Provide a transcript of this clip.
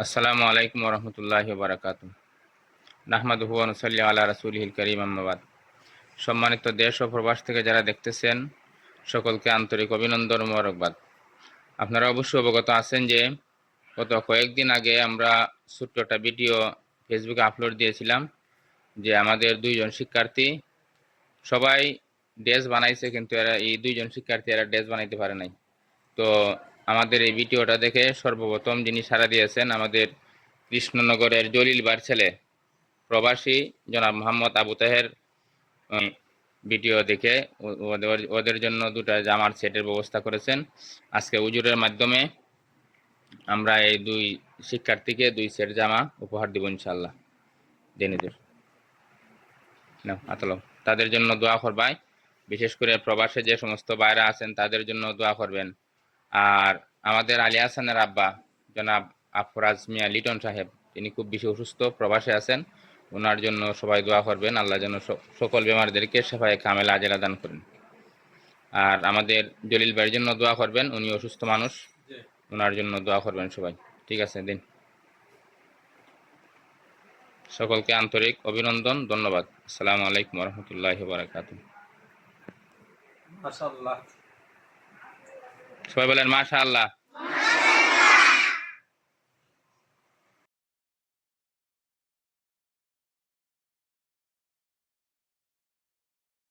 আসসালামু আলাইকুম রহমতুল্লাহি বারাকাতুহু। নাহমাদুহু ওয়া নুসাল্লি আলা রাসূলিহিল কারীম, আম্মা বাদ। সম্মানিত দেশ ও প্রবাস থেকে যারা দেখতেছেন সকলকে আন্তরিক অভিনন্দন ও মোবারকবাদ। আপনারা অবশ্যই অবগত আছেন যে গত কয়েকদিন আগে আমরা ছোট্ট একটা ভিডিও ফেসবুকে আপলোড দিয়েছিলাম যে আমাদের দুইজন শিক্ষার্থী সবাই ড্রেস বানাইছে, কিন্তু এই দুইজন শিক্ষার্থী ড্রেস বানাইতে পারে নাই। তো আমাদের এই ভিডিওটা দেখে সর্বপ্রথম যিনি সাড়া দিয়েছেন আমাদের কৃষ্ণনগরের জলিলবার ছেলে প্রবাসী জনাব মোহাম্মদ আবু তাহের ভিডিও দেখে ওদের জন্য দুটা জামার সেটের ব্যবস্থা করেছেন। আজকে উজুরের মাধ্যমে আমরা এই দুই শিক্ষার্থীকে 2 সেট জামা উপহার দিব ইনশাআল্লাহ। জেনেদের না আতলম তাদের জন্য দোয়া করবাই, বিশেষ করে প্রবাসে যে সমস্ত বাইরা আছেন তাদের জন্য দোয়া করবেন। আর আমাদের আলী হাসানের আব্বা জনাব আফরাজ মিয়া লিটন সাহেব, তিনি খুব বেশি অসুস্থ, প্রবাসে আছেন, ওনার জন্য সবাই দোয়া করবেন। আল্লাহ যেন সকল বেমারদেরকে শেফায়ে কামেলা আজেলা দান করেন। আর আমাদের জলিল ভাইয়ের জন্য দোয়া করবেন, উনি অসুস্থ মানুষ, ওনার জন্য দোয়া করবেন সবাই। ঠিক আছে, দিন। সকলকে আন্তরিক অভিনন্দন, ধন্যবাদ। আসসালামু আলাইকুম রহমতুল্লাহি ওয়া বারাকাতুহু। মাশাআল্লাহ। সবাই বলেন মাশাআল্লাহ।